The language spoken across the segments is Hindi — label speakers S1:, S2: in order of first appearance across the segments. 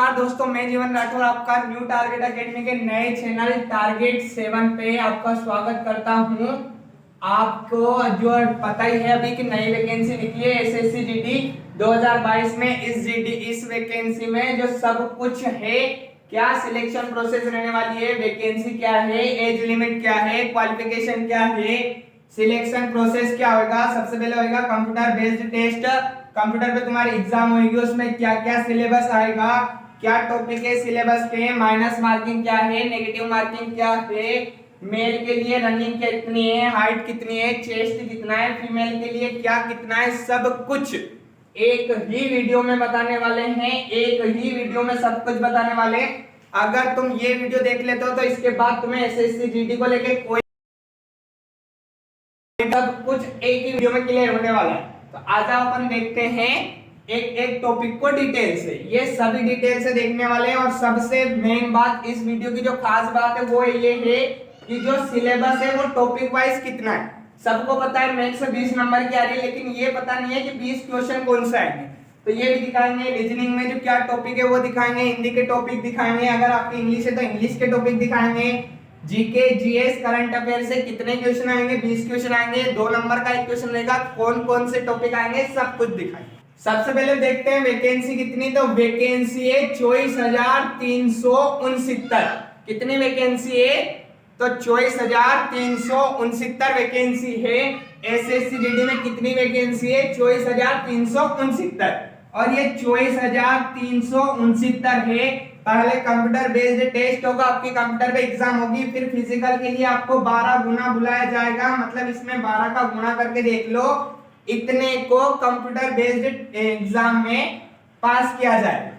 S1: नमस्कार दोस्तों, मैं जीवन राठौर आपका न्यू टारगेट एकेडमी के नए चैनल टारगेट 7 पे आपका स्वागत करता हूं। आपको जो पता ही है अभी कि नई वैकेंसी निकली है एसएससी जीडी 2022 में। इस वैकेंसी में जो सब कुछ है, क्या सिलेक्शन प्रोसेस रहने वाली है, वैकेंसी क्या है, एज लिमिट क्या है, क्वालिफिकेशन क्या है, सिलेक्शन प्रोसेस क्या होगा। सबसे पहले होगा कंप्यूटर बेस्ड टेस्ट। कंप्यूटर पे तुम्हारी एग्जाम होगी, उसमें क्या क्या सिलेबस आएगा, क्या टॉपिक है सिलेबस के, माइनस मार्किंग क्या है, नेगेटिव मार्किंग क्या है, मेल के लिए रनिंग कितनी है, हाइट कितनी है, चेस्ट कितना है, फीमेल के लिए क्या कितना है, सब कुछ एक ही वीडियो में बताने वाले हैं। एक ही वीडियो में सब कुछ बताने वाले हैं। अगर तुम ये वीडियो देख लेते हो तो इसके बाद तुम्हें एसएससी जीडी को लेके कोई सब कुछ एक ही वीडियो में क्लियर होने वाला है। तो आज अपन देखते हैं एक एक टॉपिक को डिटेल से। ये सभी डिटेल से देखने वाले हैं। और सबसे मेन बात इस वीडियो की जो खास बात है वो ये है कि जो सिलेबस है वो टॉपिक वाइज कितना है। सबको पता है मैथ्स में 20 नंबर की आ रही है, लेकिन ये पता नहीं है कि 20 क्वेश्चन कौन सा आएंगे। तो ये भी दिखाएंगे। रीजनिंग में जो क्या टॉपिक है वो दिखाएंगे, हिंदी के टॉपिक दिखाएंगे, अगर आपकी इंग्लिश है तो इंग्लिश के टॉपिक दिखाएंगे, जीके जीएस करंट अफेयर से कितने क्वेश्चन आएंगे, 20 क्वेश्चन आएंगे, 2 नंबर का एक क्वेश्चन रहेगा, कौन कौन से टॉपिक आएंगे, सब कुछ दिखाएंगे। सबसे पहले देखते हैं वैकेंसी कितनी। तो वैकेंसी है 24,369। कितनी वैकेंसी है? तो 24,369 वैकेंसी है। एसएससी जीडी में कितनी वैकेंसी है? 24,369। और ये 24,369 है। पहले कंप्यूटर बेस्ड टेस्ट होगा, आपकी कंप्यूटर पे एग्जाम होगी, फिर फिजिकल के लिए आपको 12 गुना बुलाया जाएगा। मतलब इसमें 12 का गुना करके देख लो, इतने को कंप्यूटर बेस्ड एग्जाम में पास किया जाएगा।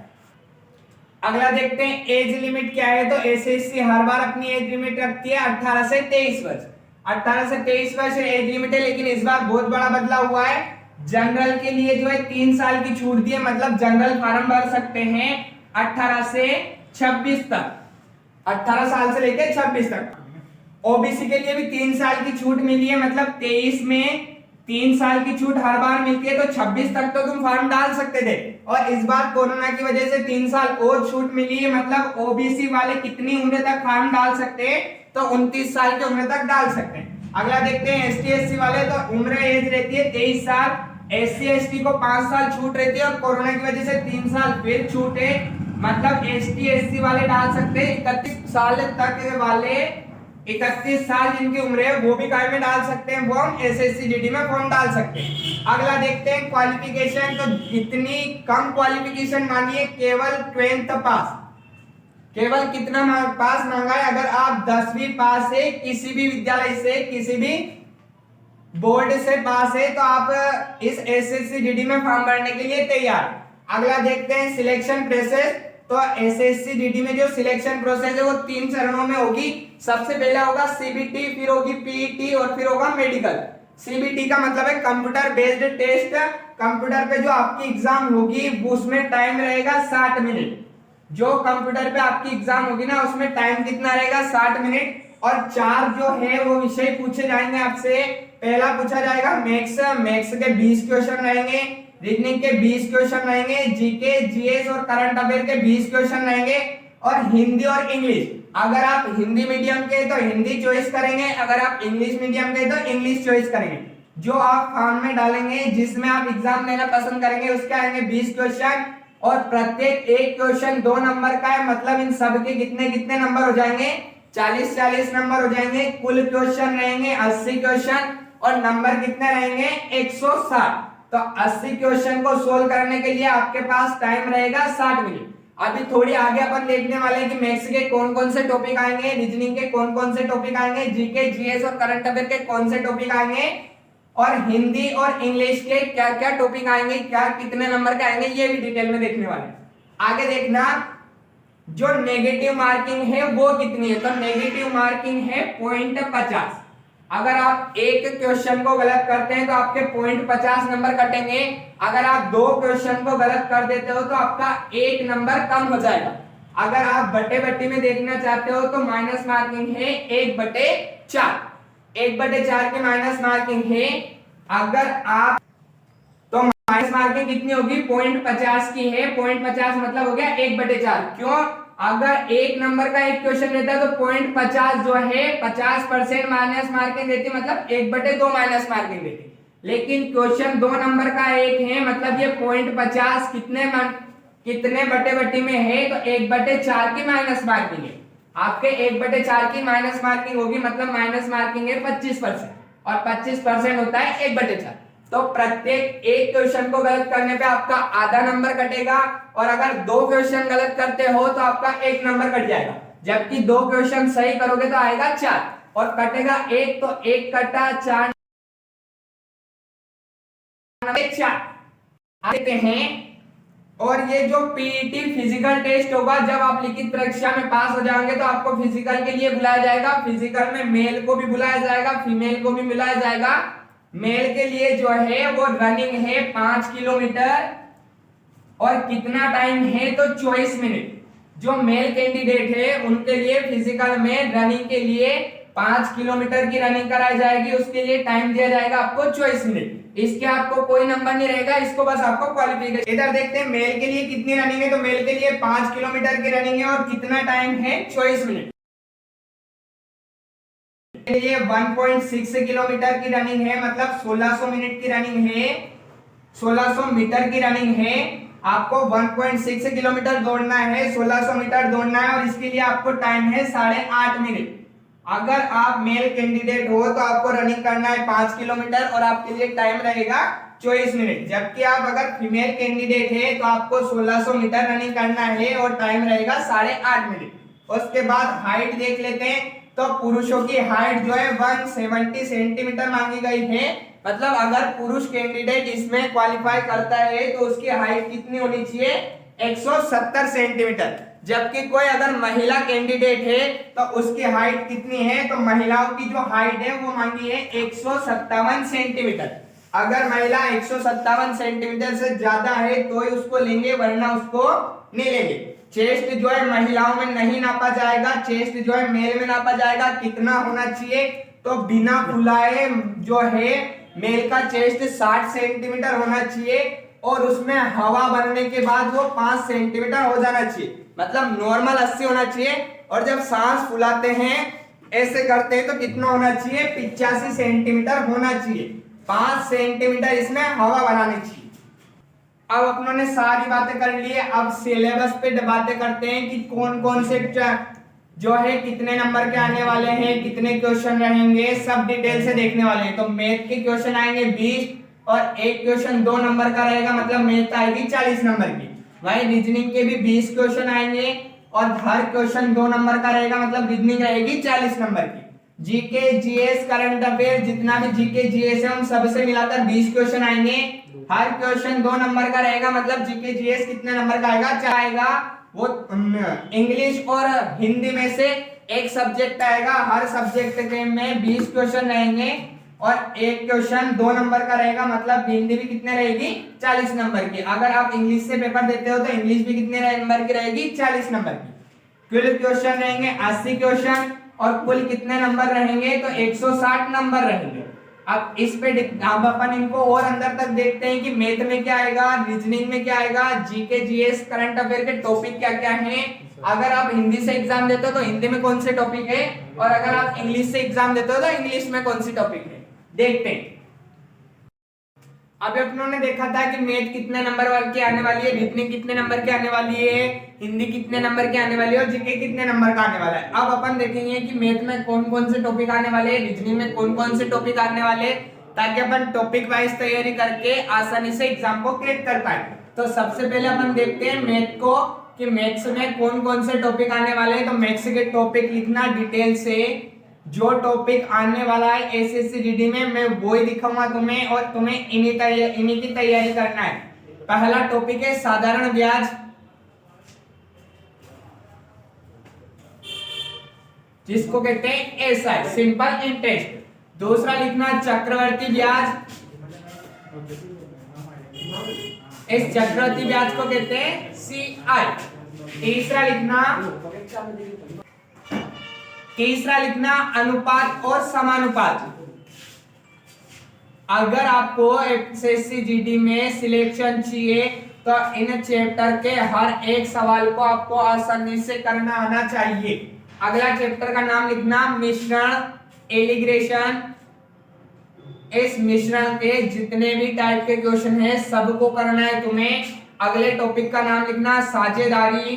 S1: अगला देखते हैं एज लिमिट क्या है। तो एसएससी हर बार अपनी एज लिमिट रखती है 18 से 23 वर्ष। 18 से 23 वर्ष एज लिमिट है, लेकिन इस बार बहुत बड़ा बदलाव हुआ है। जनरल के लिए जो है 3 साल की छूट दी है, मतलब जनरल फॉर्म भर सकते हैं 18 से 26 तक, 18 साल से लेकर 26 तक। ओबीसी के लिए भी 3 साल की छूट मिली है, मतलब 23 में 3 साल की छूट हर बार मिलती है, तो 26 तक तो तुम फॉर्म डाल सकते थे। और इस बार कोरोना की वजह से 3 साल और छूट मिली है, मतलब ओबीसी वाले कितनी उम्र तक फॉर्म डाल सकते हैं? तो 29 साल की उम्र तक डाल सकते हैं। अगला देखते हैं एसटी एससी वाले। तो उम्र एज रहती है 23 साल, एससी एसटी को 5 साल छूट रहती है, और कोरोना की वजह से 3 साल फिर छूट है, मतलब एसटी एससी वाले डाल सकते हैं। 31 साल तक वाले, 31 साल जिनकी उम्र है वो भी काय में डाल सकते हैं फॉर्म, एसएससी जीडी में फॉर्म डाल सकते हैं। अगला देखते हैं क्वालिफिकेशन। तो इतनी कम क्वालिफिकेशन मांगी है, केवल 12th पास। केवल कितना पास मांगा है? अगर आप 10वीं पास है, किसी भी विद्यालय से, किसी भी बोर्ड से पास है, तो आप इस एसएससी जीडी में फॉर्म भरने के लिए तैयार। अगला देखते हैं सिलेक्शन प्रोसेस। तो एसएससी जीडी में जो सिलेक्शन प्रोसेस है वो 3 चरणों में होगी। सबसे पहला होगा सीबीटी, फिर होगी पीईटी और फिर होगा मेडिकल। सीबीटी का मतलब है कंप्यूटर बेस्ड टेस्ट। कंप्यूटर पे जो आपकी एग्जाम होगी उसमें टाइम रहेगा 60 मिनट। जो कंप्यूटर पे आपकी एग्जाम होगी ना, उसमें टाइम कितना रहेगा? 60 मिनट। और 4 जो है वो विषय पूछे जाएंगे आपसे। पहला पूछा जाएगा मैथ्स। मैथ्स के 20 क्वेश्चन रहेंगे, रीजनिंग के 20 क्वेश्चन रहेंगे, जीके जीएस और करंट अफेयर के 20 क्वेश्चन रहेंगे, और हिंदी और इंग्लिश। अगर आप हिंदी मीडियम के तो हिंदी चॉइस करेंगे, अगर आप इंग्लिश मीडियम के तो इंग्लिश चॉइस करेंगे। जो आप फॉर्म में डालेंगे, जिसमें आप एग्जाम देना पसंद करेंगे, उसके आएंगे 20 क्वेश्चन, और प्रत्येक एक क्वेश्चन 2 नंबर का है। मतलब इन सब के कितने कितने नंबर हो जाएंगे? 40-40 नंबर हो जाएंगे। कुल क्वेश्चन रहेंगे 80 क्वेश्चन, और नंबर कितने रहेंगे? 160। तो 80 क्वेश्चन को सोल्व करने के लिए आपके पास टाइम रहेगा 60 मिनट। अभी थोड़ी आगे अपन देखने वाले हैं कि मैथ्स के कौन कौन से टॉपिक आएंगे, रीजनिंग के कौन कौन से टॉपिक आएंगे, जीके जीएस और करंट अफेयर के कौन से टॉपिक आएंगे, और हिंदी और इंग्लिश के क्या क्या टॉपिक आएंगे, क्या कितने नंबर के आएंगे, ये भी डिटेल में देखने वाले हैं। आगे देखना जो नेगेटिव मार्किंग है वो कितनी है। तो नेगेटिव मार्किंग है 0.50। अगर आप एक क्वेश्चन को गलत करते हैं तो आपके 0.50 नंबर कटेंगे। अगर आप 2 क्वेश्चन को गलत कर देते हो तो आपका 1 नंबर कम हो जाएगा। अगर आप बटे बट्टी में देखना चाहते हो तो माइनस मार्किंग है 1/4। 1/4 की माइनस मार्किंग है। अगर आप तो माइनस मार्किंग कितनी होगी 0.50 की है। 0.50 मतलब हो गया 1/4। क्यों? अगर एक नंबर का एक क्वेश्चन रहता है तो 0.50 जो है 50% माइनस मार्किंग देती है, मतलब 1/2 माइनस मार्किंग देती। लेकिन क्वेश्चन 2 नंबर का एक है, मतलब ये 0.50 कितने बटे में है तो 1/4 की माइनस मार्किंग है। आपके 1/4 की माइनस मार्किंग होगी, मतलब माइनस मार्किंग है 25%, और 25% होता है 1/4। तो प्रत्येक एक क्वेश्चन को गलत करने पे आपका आधा नंबर कटेगा, और अगर 2 क्वेश्चन गलत करते हो तो आपका 1 नंबर कट जाएगा। जबकि 2 क्वेश्चन सही करोगे तो आएगा 4, और कटेगा 1, तो 1 कटा 4 आते हैं। और ये जो पीईटी फिजिकल टेस्ट होगा, जब आप लिखित परीक्षा में पास हो जाओगे तो आपको फिजिकल के लिए बुलाया जाएगा। फिजिकल में मेल को भी बुलाया जाएगा, फीमेल को भी बुलाया जाएगा। मेल के लिए जो है वो रनिंग है 5 किलोमीटर, और कितना टाइम है तो 24 मिनट। जो मेल कैंडिडेट है उनके लिए फिजिकल में रनिंग के लिए 5 किलोमीटर की रनिंग कराई जाएगी, उसके लिए टाइम दिया जाएगा आपको 24 मिनट। इसके आपको कोई नंबर नहीं रहेगा, इसको बस आपको क्वालिफिकेशन। इधर देखते हैं मेल के लिए कितनी रनिंग है, तो मेल के लिए 5 किलोमीटर की रनिंग है, और कितना टाइम है 24 मिनट। के लिए 1.6 किलोमीटर की रनिंग है, मतलब 1600 मिनट की रनिंग है, 1600 मीटर की रनिंग है। आपको 1.6 किलोमीटर दौड़ना है, 1600 मीटर दौड़ना है, और इसके लिए आपको टाइम है 8.5 मिनट। अगर आप मेल कैंडिडेट हो तो आपको रनिंग करना है 5 किलोमीटर, और आपके लिए टाइम रहेगा 24 मिनट। जबकि आप अगर फीमेल कैंडिडेट है तो आपको 1600 मीटर रनिंग करना है, और टाइम रहेगा 8.5 मिनट। उसके बाद हाइट देख लेते हैं, तो पुरुषों की हाइट जो है 170 सेंटीमीटर मांगी गई है। मतलब अगर पुरुष कैंडिडेट इसमें क्वालिफाई करता है तो उसकी हाइट कितनी होनी चाहिए 170 सेंटीमीटर। जबकि कोई अगर महिला कैंडिडेट है तो उसकी हाइट कितनी है, तो महिलाओं की जो हाइट है वो मांगी है 157 सेंटीमीटर। अगर महिला 157 सेंटीमीटर से ज्यादा है तो ही उसको लेंगे, वरना उसको नहीं लेंगे। चेस्ट जो है महिलाओं में नहीं नापा जाएगा, चेस्ट जो है मेल में नापा जाएगा। कितना होना चाहिए, तो बिना फुलाए जो है मेल का चेस्ट 60 सेंटीमीटर होना चाहिए, और उसमें हवा भरने के बाद वो 5 सेंटीमीटर हो जाना चाहिए। मतलब नॉर्मल 80 होना चाहिए, और जब सांस फुलाते हैं ऐसे करते हैं तो कितना होना चाहिए 85 सेंटीमीटर होना चाहिए। 5 सेंटीमीटर इसमें हवा बनानी चाहिए। अब अपनों ने सारी बातें कर ली है, अब सिलेबस पे बातें करते हैं कि कौन कौन से जो है कितने नंबर के आने वाले हैं, कितने क्वेश्चन रहेंगे, सब डिटेल से देखने वाले हैं। तो मैथ के क्वेश्चन आएंगे 20, और एक क्वेश्चन 2 नंबर का रहेगा, मतलब मैथ आएगी 40 नंबर की। वही रीजनिंग के भी 20 क्वेश्चन आएंगे, और हर क्वेश्चन 2 नंबर का रहेगा, मतलब रीजनिंग रहेगी 40 नंबर की। जीके जीएस करंट अफेयर जितना भी जीके जीएस है उन सबसे मिलाकर 20 क्वेश्चन आएंगे। हर क्वेश्चन 2 नंबर का रहेगा, मतलब जीके जीएस कितने नंबर का आएगा, चाहेगा वो इंग्लिश और हिंदी में से एक सब्जेक्ट आएगा। हर सब्जेक्ट के में 20 क्वेश्चन रहेंगे, और एक क्वेश्चन 2 नंबर का रहेगा, मतलब हिंदी भी कितने रहेगी 40 नंबर की। अगर आप इंग्लिश से पेपर देते हो तो इंग्लिश भी कितने नंबर की रहेगी 40 नंबर की। कुल क्वेश्चन रहेंगे 80 क्वेश्चन, और कुल कितने नंबर रहेंगे तो 160 नंबर रहेंगे। अब इस पे अब अपन इनको और अंदर तक देखते हैं कि मैथ में क्या आएगा, रीजनिंग में क्या आएगा, जीके जीएस करंट अफेयर के टॉपिक क्या क्या हैं। अगर आप हिंदी से एग्जाम देते हो तो हिंदी में कौन से टॉपिक है, और अगर आप इंग्लिश से एग्जाम देते हो तो इंग्लिश में कौन सी टॉपिक है, देखते हैं। अभी अपनों ने देखा था कि मैथ कितने नंबर की आने वाली है, रीजनिंग कितने नंबर की आने वाली है, हिंदी कितने नंबर की आने वाली है, और जीके कितने नंबर का आने वाला है। अब अपन देखेंगे कि मैथ में कौन कौन से टॉपिक आने वाले हैं, रीजनिंग में कौन कौन से टॉपिक आने वाले हैं, ताकि अपन टॉपिक वाइज तैयारी करके आसानी से एग्जाम को क्रैक कर पाए। तो सबसे पहले अपन देखते हैं मैथ को, कि मैथ्स में कौन कौन से टॉपिक आने वाले हैं। तो मैथ्स के टॉपिक लिखना डिटेल से, जो टॉपिक आने वाला है एसएससी जीडी में मैं वो ही दिखाऊंगा तुम्हें, और तुम्हें इन्हीं की तैयारी करना है। पहला टॉपिक है साधारण ब्याज, जिसको कहते हैं एसआई, सिंपल इंटरेस्ट। दूसरा लिखना चक्रवर्ती ब्याज, इस चक्रवर्ती ब्याज को कहते हैं सीआई। तीसरा लिखना अनुपात और समानुपात, अगर आपको एसएससी जीडी में सिलेक्शन चाहिए तो इन चैप्टर के हर एक सवाल को आपको आसानी से करना आना चाहिए। अगला चैप्टर का नाम लिखना मिश्रण एलिग्रेशन। इस मिश्रण के जितने भी टाइप के क्वेश्चन है सबको करना है तुम्हें। अगले टॉपिक का नाम लिखना साझेदारी।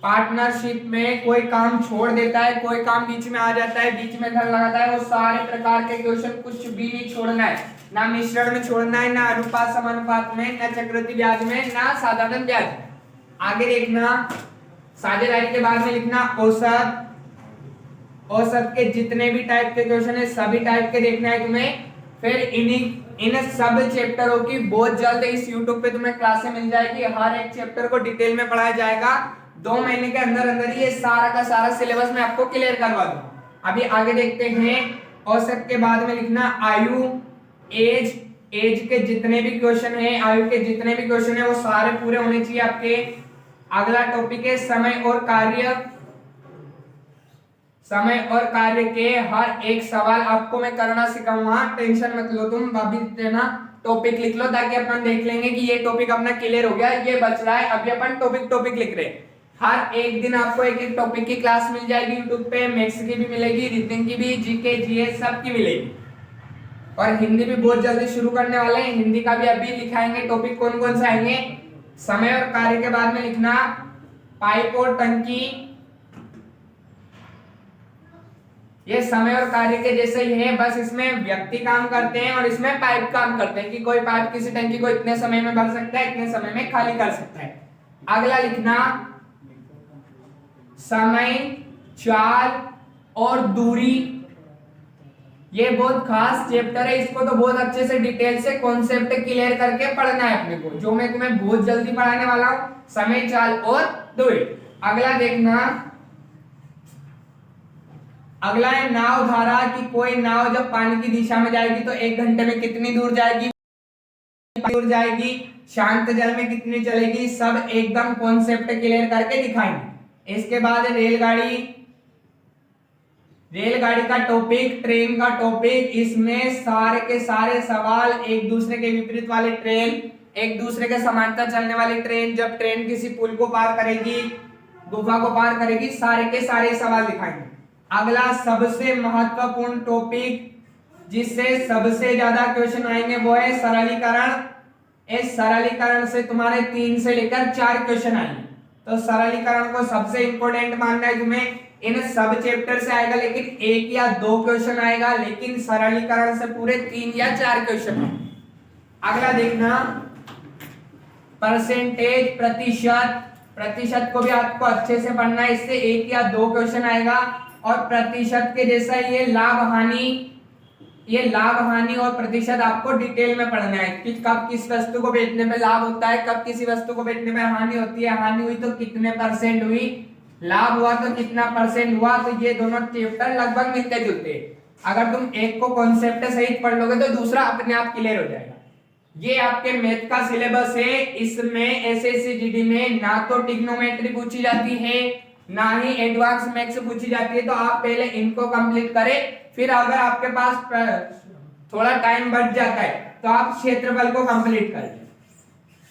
S1: पार्टनरशिप में कोई काम छोड़ देता है, कोई काम बीच में आ जाता है, बीच में धन लगाता है, वो सारे प्रकार के क्वेश्चन कुछ भी नहीं छोड़ना है। ना मिश्रण में छोड़ना है, ना अनुपात समानुपात में, ना चक्रवृद्धि ब्याज में, ना साधारण ब्याज में। आगे देखना साझेदारी के बाद में लिखना औसत। औसत के जितने भी टाइप के क्वेश्चन है सभी टाइप के देखना है तुम्हें। फिर इन सब चैप्टरों की बहुत जल्द इस YouTube पे तुम्हें क्लासें मिल जाएगी। हर एक चैप्टर को डिटेल में पढ़ाया जाएगा। 2 महीने के अंदर अंदर ही ये सारा का सारा सिलेबस मैं आपको क्लियर करवा दूंगा। अभी आगे देखते हैं। औसत के बाद में लिखना आयु एज। एज के जितने भी क्वेश्चन है, आयु के जितने भी क्वेश्चन है वो सारे पूरे होने चाहिए आपके। अगला टॉपिक है समय और कार्य। समय और कार्य के हर एक सवाल आपको मैं करना सिखाऊंगा, टेंशन मत लो तुम। अभी देना टॉपिक लिख लो ताकि अपन देख लेंगे कि ये टॉपिक अपना क्लियर हो गया, ये बच रहा है। अभी अपन टॉपिक लिख रहे हैं। हर एक दिन आपको एक एक टॉपिक की क्लास मिल जाएगी YouTube पे। मैथ्स की भी मिलेगी, रीजनिंग की भी, जीके जीएस सब की मिलेगी। और हिंदी भी बहुत जल्दी शुरू करने वाले हैं। हिंदी का भी अभी लिखाएंगे टॉपिक कौन कौन से आएंगे। समय और कार्य के बाद में लिखना पाइप और टंकी। ये समय और कार्य के जैसे ही है, बस इसमें व्यक्ति काम करते हैं और इसमें पाइप काम करते हैं कि कोई पाइप किसी टंकी को इतने समय में भर सकता है, इतने समय में खाली कर सकता है। अगला लिखना समय, चाल और दूरी। ये बहुत खास चैप्टर है, इसको तो बहुत अच्छे से डिटेल से कॉन्सेप्ट क्लियर करके पढ़ना है अपने को, जो मैं तुम्हें बहुत जल्दी पढ़ाने वाला हूं। समय, चाल और दूरी। अगला देखना, अगला है नाव धारा कि कोई नाव जब पानी की दिशा में जाएगी तो 1 घंटे में कितनी दूर जाएगी, शांत जल में कितनी चलेगी, सब एकदम कॉन्सेप्ट क्लियर करके दिखाएंगे। इसके बाद रेलगाड़ी। रेलगाड़ी का टॉपिक, ट्रेन का टॉपिक, इसमें सारे के सारे सवाल, एक दूसरे के विपरीत वाले ट्रेन, एक दूसरे के समांतर चलने वाली ट्रेन, जब ट्रेन किसी पुल को पार करेगी, गुफा को पार करेगी, सारे के सारे सवाल दिखाएंगे। अगला सबसे महत्वपूर्ण टॉपिक जिससे सबसे ज्यादा क्वेश्चन आएंगे वो है सरलीकरण। इस सरलीकरण से तुम्हारे 3 से लेकर 4 क्वेश्चन आएंगे, तो सरलीकरण को सबसे इंपॉर्टेंट मानना है तुम्हें। इन सब चैप्टर से आएगा लेकिन 1 या 2 क्वेश्चन आएगा, लेकिन सरलीकरण से पूरे 3 या 4 क्वेश्चन। अगला देखना परसेंटेज, प्रतिशत। प्रतिशत को भी आपको अच्छे से पढ़ना है, इससे 1 या 2 क्वेश्चन आएगा। और प्रतिशत के जैसा ये लाभ हानि, ये लाभ हानि और प्रतिशत आपको डिटेल में पढ़ना है कि कब किस वस्तु को बेचने पे लाभ होता है, कब किसी वस्तु को बेचने पे हानि होती है, हानि हुई तो कितने परसेंट हुई, लाभ हुआ तो कितना परसेंट हुआ। तो ये दोनों चैप्टर लगभग मिलते जुलते हैं। अगर तुम एक को कॉन्सेप्ट सहित पढ़ लोगे तो दूसरा अपने आप क्लियर हो जाएगा। ये आपके मैथ का सिलेबस है। इसमें एसएससी जीडी में ना तो ट्रिग्नोमेट्री पूछी जाती है, ना ही एडवांस मैथ्स पूछी जाती है, तो आप पहले इनको कंप्लीट करें। फिर अगर आपके पास थोड़ा टाइम बच जाता है तो आप क्षेत्रफल को कंप्लीट कर लें,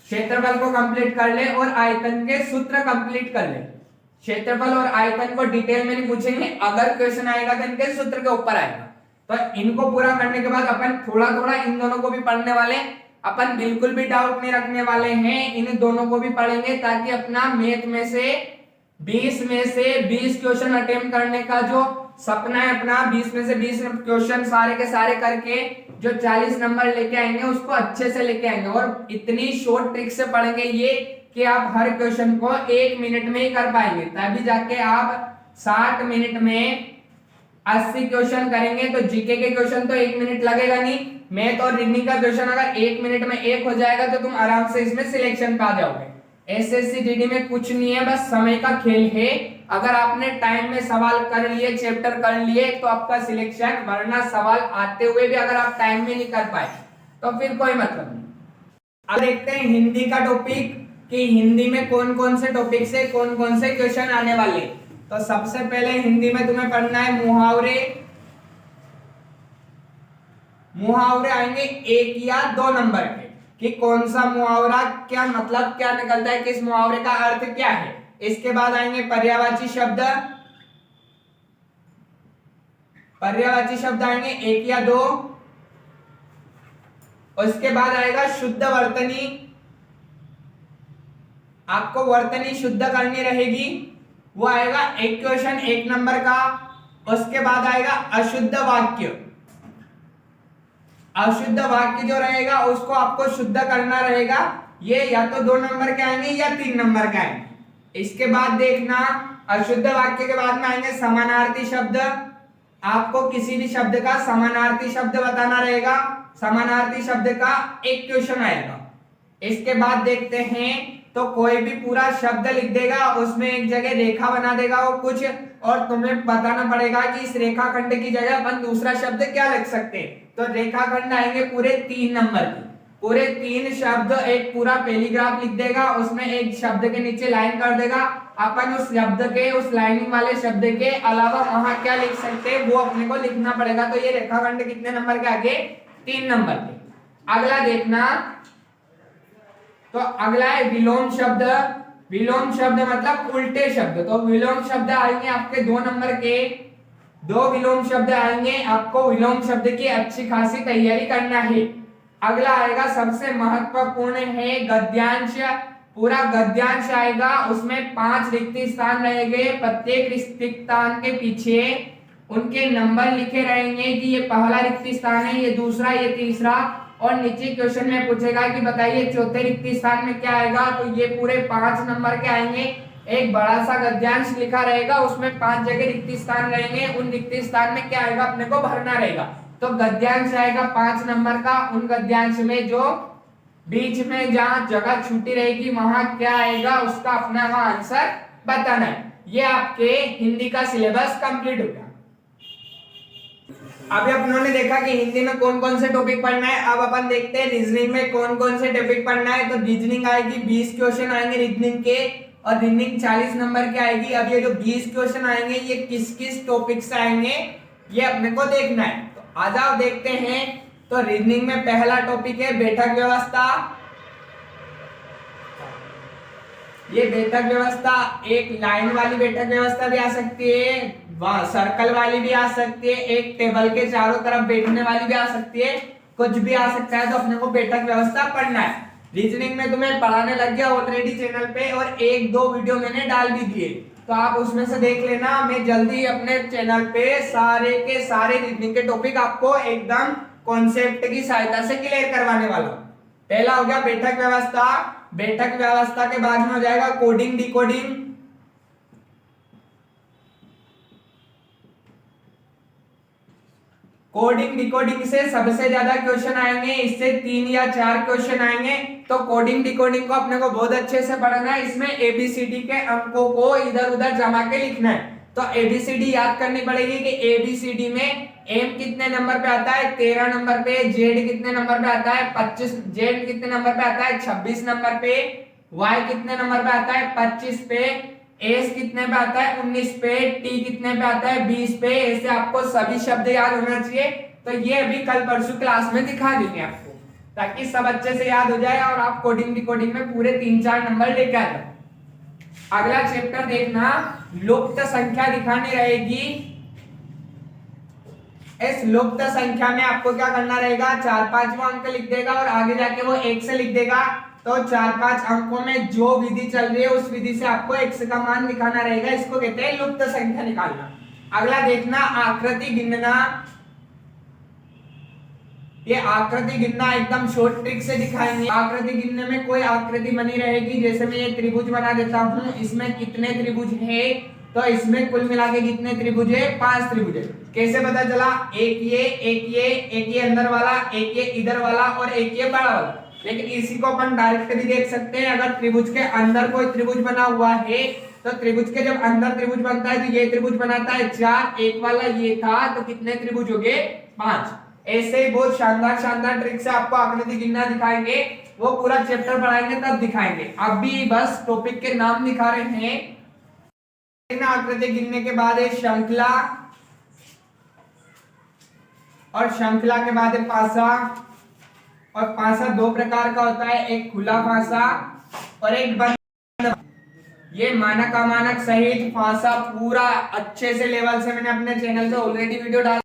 S1: क्षेत्रफल को कंप्लीट कर ले और आयतन के सूत्र कंप्लीट कर ले। क्षेत्रफल और आयतन को डिटेल में नहीं पूछेंगे, अगर क्वेश्चन आएगा तो इनके सूत्र के ऊपर आएगा। तो इनको पूरा करने के बाद अपन थोड़ा थोड़ा इन दोनों को भी पढ़ने वाले, अपन बिल्कुल भी डाउट नहीं रखने वाले हैं, इन दोनों को भी पढ़ेंगे ताकि अपना मैथ में से 20 में से 20 क्वेश्चन अटेम्प्ट करने का जो सपना है अपना, 20 में से 20 क्वेश्चन सारे के सारे करके जो 40 नंबर लेके आएंगे उसको अच्छे से लेके आएंगे। और इतनी शॉर्ट ट्रिक से पढ़ेंगे ये कि आप हर क्वेश्चन को 1 मिनट में ही कर पाएंगे, तभी जाके आप 60 मिनट में 80 क्वेश्चन करेंगे। तो जीके के क्वेश्चन तो 1 मिनट लगेगा नहीं, मैथ और रीजनिंग का क्वेश्चन अगर 1 मिनट में 1 हो जाएगा तो तुम आराम से इसमें सिलेक्शन पा जाओगे। एसएससी जीडी में कुछ नहीं है, बस समय का खेल है। अगर आपने टाइम में सवाल कर लिए, चैप्टर कर लिए तो आपका सिलेक्शन, वरना सवाल आते हुए भी अगर आप टाइम में नहीं कर पाए तो फिर कोई मतलब नहीं। अब देखते हैं हिंदी का टॉपिक कि हिंदी में कौन कौन से टॉपिक से कौन कौन से क्वेश्चन आने वाले। तो सबसे पहले हिंदी में तुम्हें पढ़ना है मुहावरे। मुहावरे आएंगे एक या दो नंबर के, कि कौन सा मुहावरा क्या मतलब क्या निकलता है, किस मुहावरे का अर्थ क्या है। इसके बाद आएंगे पर्यायवाची शब्द, पर्यायवाची शब्द आएंगे एक या दो। उसके बाद आएगा शुद्ध वर्तनी, आपको वर्तनी शुद्ध करनी रहेगी, वो आएगा एक क्वेश्चन एक नंबर का। उसके बाद आएगा अशुद्ध वाक्य, अशुद्ध वाक्य जो रहेगा उसको आपको शुद्ध करना रहेगा, ये या तो 2 नंबर के आएंगे या 3 नंबर के आएंगे। इसके बाद देखना अशुद्ध वाक्य के बाद में आएंगे समानार्थी शब्द, आपको किसी भी शब्द का समानार्थी शब्द बताना रहेगा, समानार्थी शब्द का एक क्वेश्चन आएगा। इसके बाद देखते हैं तो कोई भी पूरा शब्द लिख देगा, उसमें एक जगह रेखा बना देगा वो कुछ, और तुम्हें बताना पड़ेगा कि इस रेखाखंड की जगह अपन दूसरा शब्द क्या लिख सकते हैं। तो रेखाखंड आएंगे पूरे 3 नंबर की, पूरे 3 शब्द एक पूरा पैराग्राफ लिख देगा, उसमें एक शब्द के नीचे लाइन कर देगा, अपन उस शब्द के उस लाइनिंग वाले शब्द के अलावा वहां क्या लिख सकते हैं वो अपने को लिखना पड़ेगा। तो ये रेखाखंड कितने नंबर के आगे, 3 नंबर के। अगला देखना, तो अगला है विलोम शब्द, विलोम शब्द मतलब उल्टे शब्द। तो विलोम शब्द आएंगे आपके 2 नंबर के, 2 विलोम शब्द आएंगे, आपको विलोम शब्द की अच्छी खासी तैयारी करना है। अगला आएगा सबसे महत्वपूर्ण है गद्यांश, पूरा गद्यांश आएगा, उसमें 5 रिक्त स्थान रहेंगे, प्रत्येक रिक्त स्थान के पीछे उनके नंबर लिखे रहेंगे कि ये पहला रिक्त स्थान है, ये दूसरा, ये तीसरा, और नीचे क्वेश्चन में पूछेगा कि बताइए चौथे रिक्त स्थान में क्या आएगा। तो ये पूरे 5 नंबर के आएंगे, एक बड़ा सा गद्यांश लिखा रहेगा, उसमें 5 जगह रिक्त स्थान रहेंगे, उन रिक्त स्थान में क्या आएगा अपने को भरना रहेगा। तो गद्यांश आएगा 5 नंबर का, उन गद्यांश में जो बीच में जहां जगह छूटी रहेगी वहां क्या आएगा उसका अपना वहां आंसर बताना है। ये आपके हिंदी का सिलेबस कंप्लीट हो गया। अभी अपनों ने देखा कि हिंदी में कौन कौन से टॉपिक पढ़ना है, अब अपन देखते हैं रीजनिंग में कौन कौन से टॉपिक पढ़ना है। तो रीजनिंग आएगी 20 क्वेश्चन आएंगे रीजनिंग के, और रीजनिंग 40 नंबर के आएगी। अब ये जो 20 क्वेश्चन आएंगे ये किस किस टॉपिक से आएंगे ये अपने को देखना है। तो आ जाओ देखते हैं। तो रीजनिंग में पहला टॉपिक है बैठक व्यवस्था। ये बैठक व्यवस्था एक लाइन वाली बैठक व्यवस्था भी आ सकती है, सर्कल वाली भी आ सकती है, एक टेबल के चारों तरफ बैठने वाली भी आ सकती है, कुछ भी आ सकता है। तो अपने को बैठक व्यवस्था पढ़ना है। रीजनिंग में तुम्हें पढ़ाने लग गया ऑलरेडी चैनल पे, और 1-2 वीडियो मैंने डाल भी दिए, तो आप उसमें से देख लेना। मैं जल्दी अपने चैनल पे सारे के सारे रीजनिंग के टॉपिक आपको एकदम कॉन्सेप्ट की सहायता से क्लियर करवाने वाला हूं। पहला हो गया बैठक व्यवस्था। बैठक व्यवस्था के बाद में हो जाएगा कोडिंग डिकोडिंग। कोडिंग डिकोडिंग से सबसे ज्यादा क्वेश्चन आएंगे, इससे 3 या 4 क्वेश्चन आएंगे। तो कोडिंग डिकोडिंग को अपने को बहुत अच्छे से पढ़ना है। इसमें एबीसीडी के अंकों को इधर उधर जमा के लिखना है। तो एबीसीडी याद करनी पड़ेगी कि एबीसीडी में एम कितने नंबर पे आता है, 13 नंबर पे, जेड कितने नंबर पे आता है, 25, जेड कितने नंबर पे आता है, 26 नंबर पे, वाई कितने नंबर पे आता है, 25 पे, एस कितने पे आता है, 19 पे, टी कितने पे आता है, 20 पे। ऐसे आपको सभी शब्द याद होना चाहिए। तो ये अभी कल परसों क्लास में दिखा देंगे आपको, ताकि सब अच्छे से याद हो जाए और आप कोडिंग डिकोडिंग में पूरे 3-4 नंबर लेकर आ जाओ। अगला चैप्टर देखना, लुप्त संख्या दिखानी रहेगी। इस लुप्त संख्या में आपको क्या करना रहेगा, 4-5वां अंक लिख देगा और आगे जाके वो 1 से लिख देगा। तो 4-5 अंकों में जो विधि चल रही है उस विधि से आपको x का मान दिखाना रहेगा। इसको कहते हैं लुप्त संख्या निकालना। अगला देखना आकृति गिनना। ये आकृति गिनना एकदम शॉर्ट ट्रिक से दिखाएंगे। आकृति गिनने में कोई आकृति बनी रहेगी, जैसे मैं ये त्रिभुज बना देता हूँ, इसमें कितने त्रिभुज है, तो इसमें कुल मिला के कितने त्रिभुज है, 5 त्रिभुज है। कैसे पता चला, एक ये अंदर वाला, एक ये इधर वाला और एक ये बड़ा वाला। लेकिन इसी को अपन डायरेक्ट भी देख सकते हैं। अगर त्रिभुज के अंदर कोई त्रिभुज बना हुआ है, तो त्रिभुज के जब अंदर त्रिभुज बनता है तो ये त्रिभुज बनाता है 4, एक वाला ये था, तो कितने त्रिभुज हो गए, 5। ऐसे ही बहुत शानदार शानदार ट्रिक से आपको आकृति गिनना दिखाएंगे, वो पूरा चैप्टर पढ़ाएंगे तब दिखाएंगे। अभी बस टॉपिक के नाम दिखा रहे हैं। आकृति गिनने के बाद एक श्रृंखला, और श्रृंखला के बाद है पासा। और पासा दो प्रकार का होता है, एक खुला पासा और एक बंद। ये मानक अमानक सहित पासा पूरा अच्छे से लेवल से मैंने अपने चैनल पे ऑलरेडी वीडियो डाल